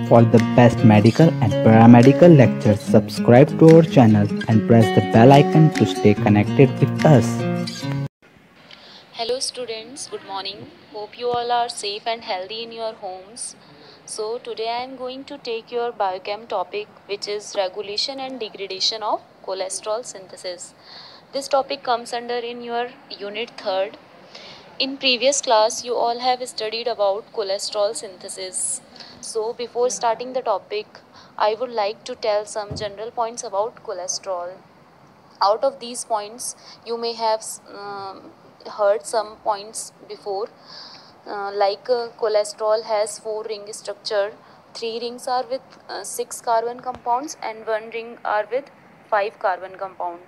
For the best medical and paramedical lectures, subscribe to our channel and press the bell icon to stay connected with us. Hello students, good morning. Hope you all are safe and healthy in your homes. So today I am going to take your biochem topic, which is regulation and degradation of cholesterol synthesis. This topic comes under in your unit 3rd. In previous class you all have studied about cholesterol synthesis. So before starting the topic, I would like to tell some general points about cholesterol. Out of these points you may have heard some points before, cholesterol has 4 ring structure. 3 rings are with 6 carbon compounds and 1 ring are with 5 carbon compound,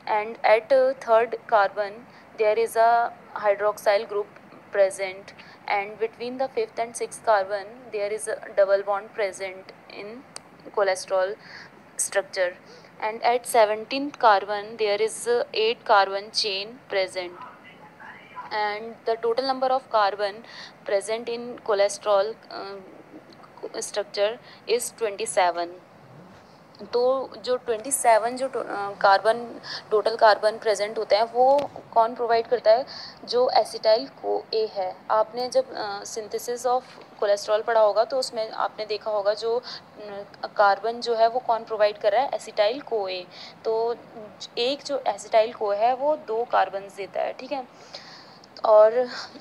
and at third carbon there is a hydroxyl group present, and between the fifth and sixth carbon there is a double bond present in cholesterol structure, and at 17th carbon there is a 8 carbon chain present, and the total number of carbon present in cholesterol structure is 27. तो जो 27 जो carbon total carbon present होते हैं वो कौन provide करता है? जो एसिटाइल को ए है. आपने जब सिंथेसिस ऑफ कोलेस्ट्रॉल पढ़ा होगा तो उसमें आपने देखा होगा जो कार्बन जो है वो कौन प्रोवाइड कर रहा है? एसिटाइल को ए. तो एक जो एसिटाइल को है वो 2 कार्बन देता है. ठीक है. और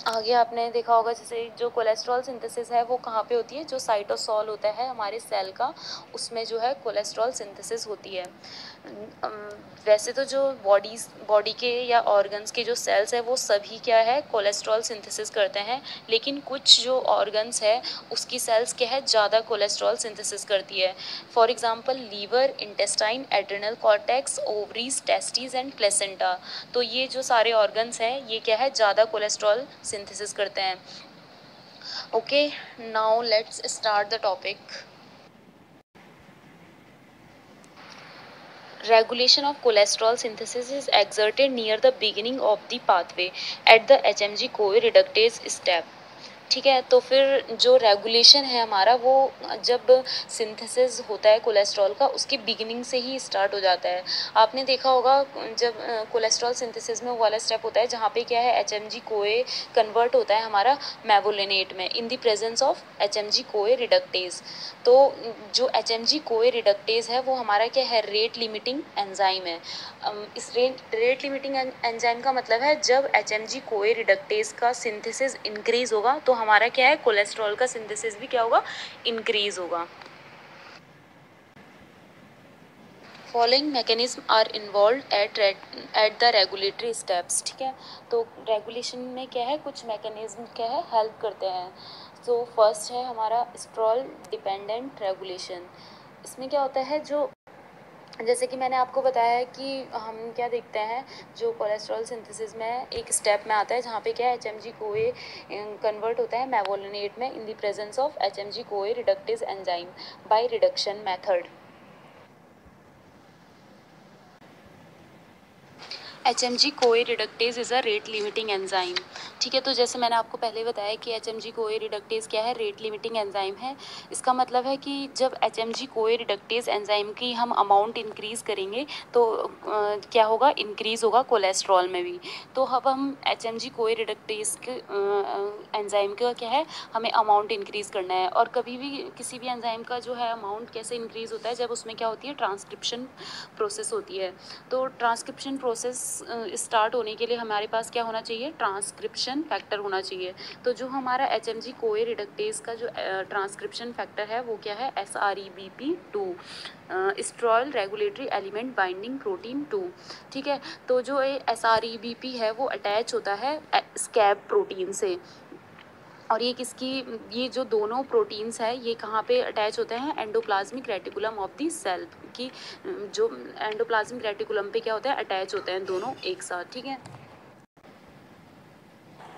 आगे आपने देखा होगा जैसे जो कोलेस्ट्रॉल सिंथेसिस है वो कहाँ पे होती है? जो साइटोसॉल होता है हमारे सेल का, उसमें जो है कोलेस्ट्रॉल सिंथेसिस होती है. वैसे तो जो बॉडी के या ऑर्गन्स के जो सेल्स है वो सभी क्या है? कोलेस्ट्रॉल सिंथेसिस करते हैं, लेकिन कुछ जो ऑर्गन्स है उसकी सेल्स क्या है? ज़्यादा कोलेस्ट्रॉल सिंथेसिस करती है. For example liver, intestine, adrenal cortex, ovaries, testis and placenta. तो ये जो सारे ऑर्गन्स हैं ये क्या है? ज़्यादा कोलेस्ट्रॉल सिंथेसिस करते हैं. Okay, now let's start the topic. Regulation of cholesterol synthesis is exerted near the beginning of the pathway at the HMG-CoA reductase step. ठीक है. तो फिर जो रेगुलेशन है हमारा वो जब सिंथेसिस होता है कोलेस्ट्रॉल का उसकी बिगिनिंग से ही स्टार्ट हो जाता है. आपने देखा होगा जब कोलेस्ट्रॉल सिंथेसिस में वो वाला स्टेप होता है जहाँ पे क्या है? HMG कोए कन्वर्ट होता है हमारा मेवोलिनेट में इन द प्रेजेंस ऑफ HMG कोए रिडक्टेज. तो जो HMG कोए रिडक्टेज है वो हमारा क्या है? रेट लिमिटिंग एंजाइम है. इस रेट लिमिटिंग एंजाइम का मतलब है जब HMG कोए रिडक्टेज का सिंथेसिस इंक्रीज होगा तो हमारा क्या है? कोलेस्ट्रॉल का सिंथेसिस भी क्या होगा? इंक्रीज होगा. Following mechanism are involve at the regulatory steps. ठीक है. तो रेगुलेशन में क्या है? कुछ मैकेनिज्म क्या है? हेल्प करते हैं. तो फर्स्ट है हमारा स्ट्रॉल डिपेंडेंट रेगुलेशन. इसमें क्या होता है? जो जैसे कि मैंने आपको बताया है कि हम क्या देखते हैं, जो कोलेस्ट्रॉल सिंथेसिस में एक स्टेप में आता है जहाँ पे क्या है? HMG कोए कन्वर्ट होता है मेवोलिनेट में इन द प्रेजेंस ऑफ HMG कोए reductase enzyme by reduction method. HMG कोए reductase is a rate limiting enzyme. ठीक है. तो जैसे मैंने आपको पहले बताया कि HMG कोए रिडक्टेज क्या है? रेट लिमिटिंग एंजाइम है. इसका मतलब है कि जब HMG कोए रिडक्टेज एंजाइम की हम अमाउंट इंक्रीज़ करेंगे तो क्या होगा? इंक्रीज़ होगा कोलेस्ट्रॉल में भी. तो अब हम HMG कोए रिडक्टेज के एंजाइम का क्या है? हमें अमाउंट इंक्रीज़ करना है. और कभी भी किसी भी एंजाइम का जो है अमाउंट कैसे इंक्रीज़ होता है? जब उसमें क्या होती है? ट्रांसक्रिप्शन प्रोसेस होती है. तो ट्रांसक्रिप्शन प्रोसेस स्टार्ट होने के लिए हमारे पास क्या होना चाहिए? ट्रांसक्रिप्शन फैक्टर होना चाहिए. तो जो हमारा HMG कोए रिडक्टेज का जो ट्रांसक्रिप्शन फैक्टर है वो क्या है? SREBP2, stroll regulatory element binding protein 2. ठीक है. तो जो SREBP है वो अटैच होता है स्कैब प्रोटीन से. और ये जो दोनों प्रोटीन्स है ये कहाँ पे अटैच होते हैं? Endoplasmic reticulum of the cell की. जो एंडोप्लाज्मिक रेटिकुलम पे क्या होता है? अटैच होते हैं दोनों एक साथ. ठीक है.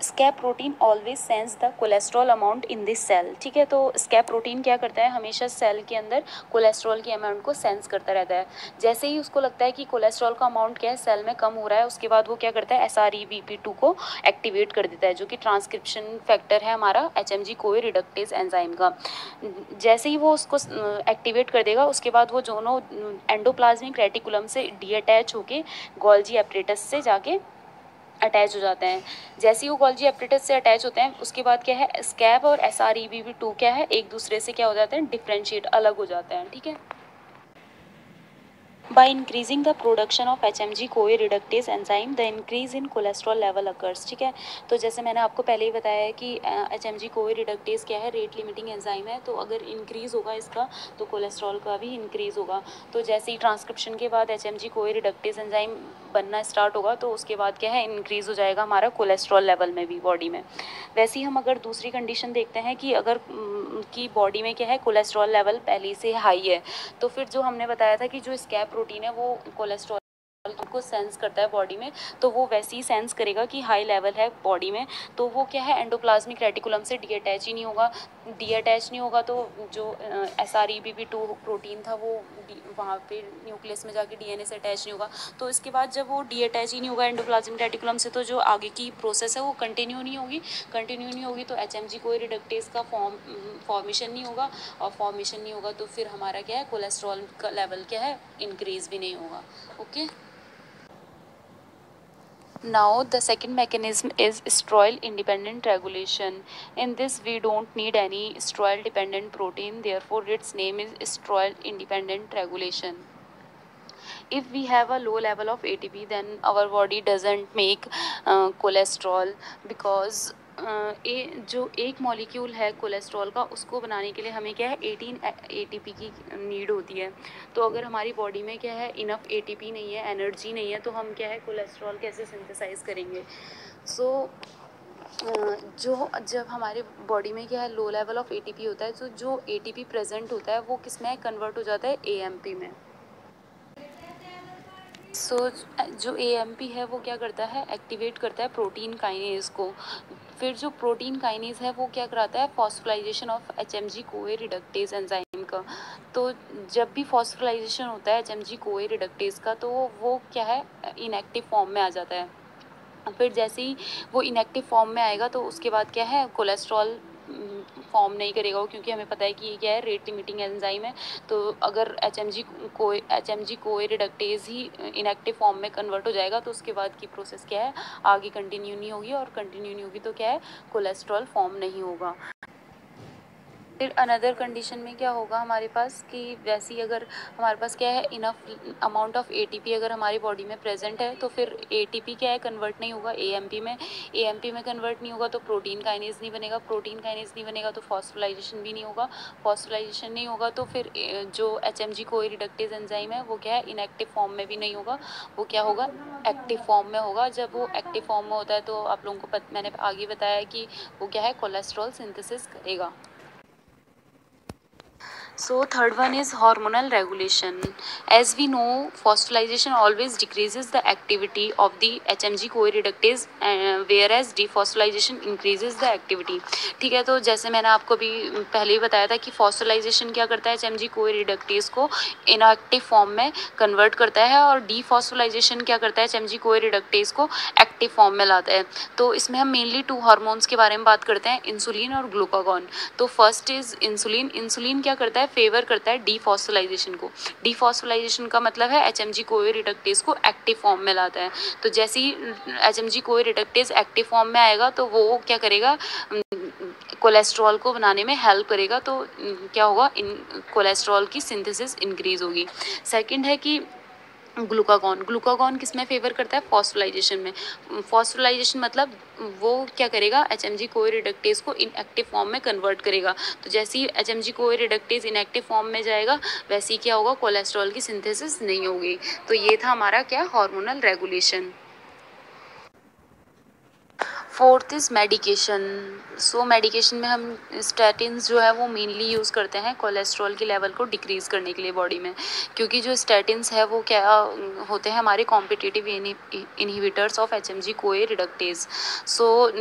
SCAP protein always sense the cholesterol amount in this cell. ठीक है, तो स्कैप प्रोटीन क्या करता है, हमेशा सेल के अंदर कोलेस्ट्रॉल के अमाउंट को सेंस करता रहता है। जैसे ही उसको लगता है कि कोलेस्ट्रॉल का अमाउंट क्या है सेल में कम हो रहा है, उसके बाद वो क्या करता है, SREBP2 को एक्टिवेट कर देता है, जो कि ट्रांसक्रिप्शन फैक्टर है हमारा HMG-CoA रिडक्टेज एंजाइम का। जैसे ही वो उसको एक्टिवेट कर देगा, उसके बाद वो दोनों एंडोप्लाज्मिक रेटिकुलम से डीअटैच होके गोल्जी एपरेटस से जाके अटैच हो जाते हैं। जैसे ही वो गोल्जी एपरेटस से अटैच होते हैं, उसके बाद क्या है, स्कैप और SREBP2 क्या है, एक दूसरे से क्या हो जाते हैं, डिफ्रेंशिएट, अलग हो जाते हैं। ठीक है, by increasing the production of HMG-CoA reductase enzyme the increase in cholesterol level occurs। ठीक है, तो जैसे मैंने आपको पहले ही बताया है कि HMG-CoA reductase क्या है, रेट लिमिटिंग एंजाइम है, तो अगर इंक्रीज़ होगा इसका तो कोलेस्ट्रॉल का भी इंक्रीज़ होगा। तो जैसे ही ट्रांसक्रिप्शन के बाद HMG-CoA reductase एंजाइम बनना स्टार्ट होगा, तो उसके बाद क्या है, इंक्रीज़ हो जाएगा हमारा कोलेस्ट्रॉल लेवल में भी बॉडी में। वैसे ही हम अगर दूसरी कंडीशन देखते हैं कि अगर की बॉडी में क्या है, कोलेस्ट्रॉल लेवल पहले से हाई है, तो फिर जो हमने बताया था कि जो स्कैप प्रोटीन है वो कोलेस्ट्रॉल को सेंस करता है बॉडी में, तो वो वैसे ही सेंस करेगा कि हाई लेवल है बॉडी में, तो वो क्या है, एंडोप्लाज्मिक रेटिकुलम से डीअटैच ही नहीं होगा। डीअटैच नहीं होगा तो जो SREBP2 प्रोटीन था वो वहाँ पे न्यूक्लियस में जाके DNA से अटैच नहीं होगा। तो इसके बाद जब वो डीअटैच ही नहीं होगा एंडोप्लाज्मिक रेटिकुलम से, तो जो आगे की प्रोसेस है वो कंटिन्यू नहीं होगी, तो HMG-CoA रिडक्टेज का फॉर्मेशन नहीं होगा, और फॉर्मेशन नहीं होगा तो फिर हमारा क्या है, कोलेस्ट्रॉल का लेवल क्या है, इंक्रीज़ भी नहीं होगा। Okay, now the second mechanism is steroid independent regulation. In this we don't need any steroid dependent protein, therefore its name is steroid independent regulation. If we have a low level of ATP, then our body doesn't make cholesterol, because जो एक molecule है cholesterol का, उसको बनाने के लिए हमें क्या है, 18 ATP की नीड होती है। तो अगर हमारी बॉडी में क्या है, इनफ ATP नहीं है, एनर्जी नहीं है, तो हम क्या है, कोलेस्ट्रॉल कैसे सिंथेसाइज करेंगे। जो जब हमारे बॉडी में क्या है, लो लेवल ऑफ ATP होता है, तो जो ATP प्रेजेंट होता है वो किस में कन्वर्ट हो जाता है, AMP में। जो AMP है वो क्या करता है, एक्टिवेट करता है प्रोटीन काइनेज को। फिर जो प्रोटीन काइनेज है वो क्या कराता है, phosphorylation of HMG-CoA reductase enzyme का। तो जब भी फॉस्फोराइलेशन होता है HMG-CoA रिडक्टेज का, तो वो क्या है, इनएक्टिव फॉर्म में आ जाता है। फिर जैसे ही वो इनएक्टिव फॉर्म में आएगा, तो उसके बाद क्या है, कोलेस्ट्रॉल फॉर्म नहीं करेगा वो, क्योंकि हमें पता है कि ये क्या है, रेट लिमिटिंग एंजाइम है। तो अगर HMG-CoA रिडक्टेज ही इनएक्टिव फॉर्म में कन्वर्ट हो जाएगा, तो उसके बाद की प्रोसेस क्या है, आगे कंटिन्यू नहीं होगी, और कंटिन्यू नहीं होगी तो क्या है, कोलेस्ट्रॉल फॉर्म नहीं होगा। फिर अनदर कंडीशन में क्या होगा हमारे पास, कि वैसे ही अगर हमारे पास क्या है, इनफ अमाउंट ऑफ ATP अगर हमारी बॉडी में प्रेजेंट है, तो फिर ATP क्या है, कन्वर्ट नहीं होगा AMP में। AMP में कन्वर्ट नहीं होगा तो प्रोटीन काइनेज नहीं बनेगा, प्रोटीन काइनेज नहीं बनेगा तो फॉस्फोराइलेशन भी नहीं होगा, फॉस्फोराइलेशन नहीं होगा तो फिर जो HMG-CoA रिडक्टेज एंजाइम है वो क्या है, इनएक्टिव फॉर्म में भी नहीं होगा, वो क्या होगा, एक्टिव फॉर्म में होगा। जब वो एक्टिव फॉर्म में होता है तो आप लोगों को मैंने आगे बताया कि वो क्या है, कोलेस्ट्रॉल सिंथेसिस करेगा। So third one is hormonal regulation. As we know, phosphorylation always decreases the activity of the HMG-CoA reductase, whereas dephosphorylation increases the activity. ठीक है, तो जैसे मैंने आपको भी पहले ही बताया था कि phosphorylation क्या करता है, HMG-CoA reductase को inactive form में convert करता है, और dephosphorylation क्या करता है, HMG-CoA reductase को active form में लाता है। तो इसमें हम मेनली 2 हार्मोन्स के बारे में बात करते हैं, इंसुलिन और ग्लूकागॉन। तो फर्स्ट इज इंसुलिन। इंसुलिन क्या करता है, फेवर करता है डीफॉस्फोराइलेशन को। डीफॉस्फोराइलेशन का मतलब है HMG-CoA रिडक्टेज को एक्टिव फॉर्म में लाता है। तो जैसे ही HMG-CoA रिडक्टेज एक्टिव फॉर्म में आएगा, तो वो क्या करेगा, कोलेस्ट्रॉल को बनाने में हेल्प करेगा। तो क्या होगा, इन कोलेस्ट्रॉल की सिंथेसिस इंक्रीज होगी। सेकंड है कि ग्लूकागॉन किस में फेवर करता है, फॉस्फोराइलेशन में। फॉस्फोराइलेशन मतलब वो क्या करेगा, HMG-CoA रिडक्टेज को इनएक्टिव फॉर्म में कन्वर्ट करेगा। तो जैसे ही HMG-CoA रिडक्टेज इनएक्टिव फॉर्म में जाएगा, वैसे ही क्या होगा, कोलेस्ट्रॉल की सिंथेसिस नहीं होगी। तो ये था हमारा क्या, hormonal regulation. Fourth is medication. So medication में हम स्टैटिन्स जो है वो मेनली यूज़ करते हैं कोलेस्ट्रॉल के लेवल को डिक्रीज़ करने के लिए बॉडी में, क्योंकि जो स्टैटिन्स है वो क्या होते हैं हमारे कॉम्पिटिटिव इनहिबिटर्स ऑफ एचएमजी कोए रिडक्टेज। सो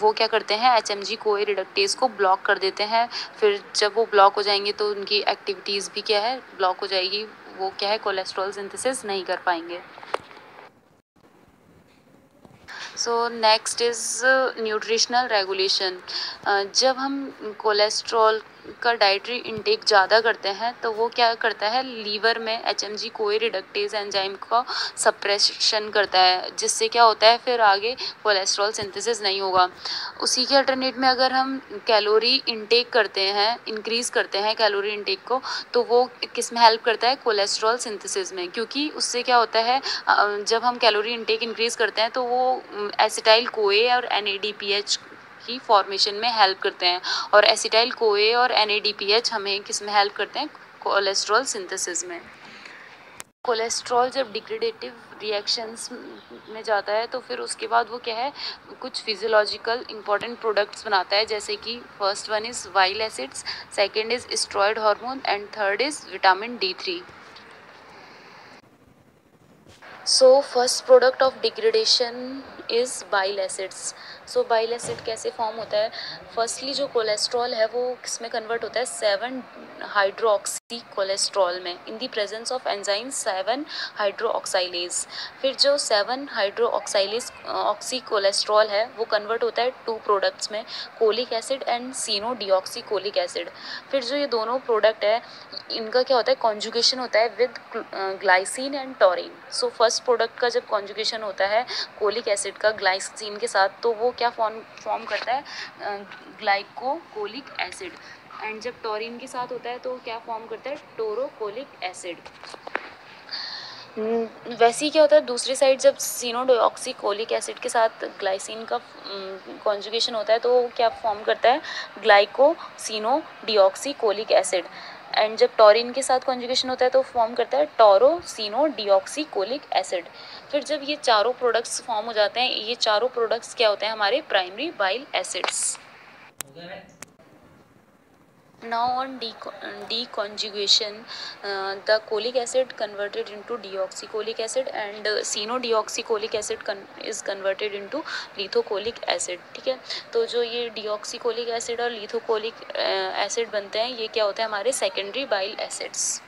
वो क्या करते हैं एचएमजी कोए रिडक्टेज को ब्लॉक कर देते हैं। फिर जब वो ब्लॉक हो जाएंगे तो उनकी एक्टिविटीज़ भी क्या है ब्लॉक हो जाएगी, वो क्या है कोलेस्ट्रॉल सिंथेसिस नहीं कर पाएंगे। So next is nutritional regulation. जब हम कोलेस्ट्रॉल का डाइटरी इंटेक ज़्यादा करते हैं तो वो क्या करता है लीवर में एचएमजी कोई रिडक्टेज एंजाइम का सप्रेशन करता है, जिससे क्या होता है फिर आगे कोलेस्ट्रॉल सिंथेसिस नहीं होगा। उसी के अल्टरनेट में अगर हम कैलोरी इंटेक करते हैं, इंक्रीज़ करते हैं कैलोरी इंटेक को, तो वो किस में हेल्प करता है कोलेस्ट्रॉल सिंथेसिस में, क्योंकि उससे क्या होता है जब हम कैलोरी इंटेक इंक्रीज़ करते हैं तो वो एसिटाइल कोए और NADPH की फॉर्मेशन में हेल्प करते हैं, और एसिटाइल कोए और NADPH हमें किस में हेल्प करते हैं कोलेस्ट्रॉल सिंथेसिस में। कोलेस्ट्रॉल जब डिग्रेडेटिव रिएक्शंस में जाता है तो फिर उसके बाद वो क्या है कुछ फिजियोलॉजिकल इंपॉर्टेंट प्रोडक्ट्स बनाता है, जैसे कि first one is bile acids, second is steroid hormone and third is vitamin D3। So first product of degradation is bile acids. So bile acid कैसे फॉर्म होता है, फर्स्टली जो कोलेस्ट्रॉल है वो किस में कन्वर्ट होता है 7 हाइड्रोक्सी कोलेस्ट्रॉल में इन दी प्रेजेंस ऑफ एंजाइम 7 हाइड्रोक्साइलेज। फिर जो 7 हाइड्रोक्साइलेज ऑक्सी कोलेस्ट्रॉल है वो कन्वर्ट होता है 2 प्रोडक्ट्स में, colic acid and Sino deoxy colic acid. फिर जो ये दोनों प्रोडक्ट है इनका क्या होता है कॉन्जुगेशन होता है with glycine and taurine. So first product का जब कॉन्जुगेशन होता है कोलिक एसिड का ग्लाइसिन के साथ तो वो क्या फॉर्म करता है ग्लाइकोकोलिक एसिड, एंड जब टॉरिन के साथ होता है तो क्या फॉर्म करता है टोरोकोलिक एसिड। वैसे ही क्या होता है दूसरी साइड जब सिनोडिऑक्सीकोलिक एसिड के साथ ग्लाइसिन का कॉन्जुगेशन होता है तो क्या फॉर्म करता है ग्लाइकोसिनोडिऑक्सीकोलिक एसिड, एंड जब टॉरिन के साथ कॉन्जुगेशन होता है तो फॉर्म करता है टोरोसिनोडिऑक्सीकोलिक एसिड। फिर जब ये चारों प्रोडक्ट्स फॉर्म हो जाते हैं, ये चारों प्रोडक्ट्स क्या होते हैं हमारे primary bile acids. Now on deconjugation, the cholic acid converted into deoxycholic acid and sino-deoxycholic acid is converted into lithocholic acid। ठीक है, तो जो ये deoxycholic acid और lithocholic acid बनते हैं ये क्या होते हैं हमारे सेकेंडरी बाइल एसिड्स।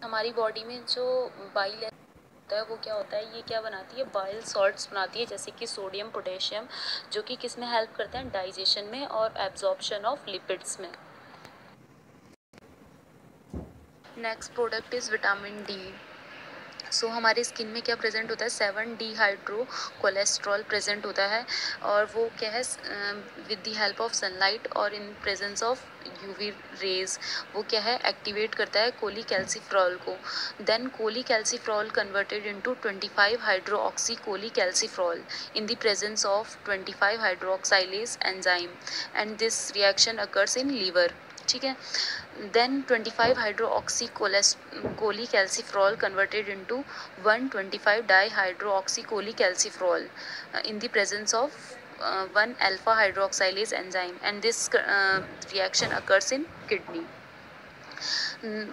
हमारी बॉडी में जो बाइल होता है वो क्या होता है ये क्या बनाती है बाइल सॉल्ट्स बनाती है, जैसे कि सोडियम पोटेशियम, जो कि किस में हेल्प करते हैं डाइजेशन में और एब्जॉर्प्शन ऑफ लिपिड्स में। Next product is vitamin D. So हमारे स्किन में क्या प्रेजेंट होता है 7 डिहाइड्रो कोलेस्ट्रॉल प्रेजेंट होता है, और वो क्या है with the help of sunlight और in presence of UV rays वो क्या है एक्टिवेट करता है कोलीकैल्सिफेरॉल को। Then cholecalciferol converted into 25 hydroxy cholecalciferol in the presence of 25 hydroxylase enzyme, and this reaction occurs in liver. ठीक है, then 25 hydroxy cholecalciferol converted into 125 dihydroxy cholecalciferol in the presence of 1 alpha hydroxylase enzyme, and this reaction occurs in kidney.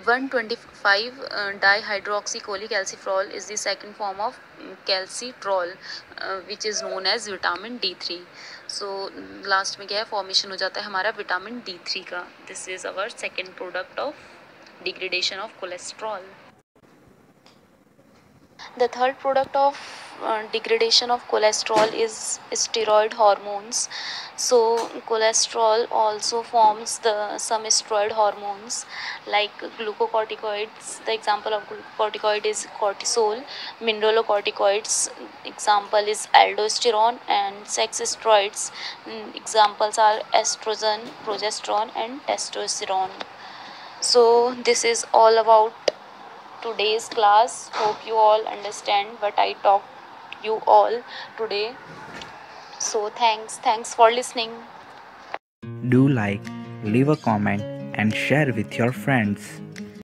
125 dihydroxycholecalciferol is the second form of calcitrol which is known as vitamin D3. So last में क्या है formation हो जाता है हमारा vitamin D3 का। This is our second product of degradation of cholesterol. The third product of degradation of cholesterol is steroid hormones. So cholesterol also forms some steroid hormones like glucocorticoids. The example of glucocorticoid is cortisol. Mineralocorticoids example is aldosterone, and sex steroids examples are estrogen, progesterone and testosterone. So this is all about today's class. Hope you all understand what I talked you all today. So thanks for listening. Do like, leave a comment and share with your friends.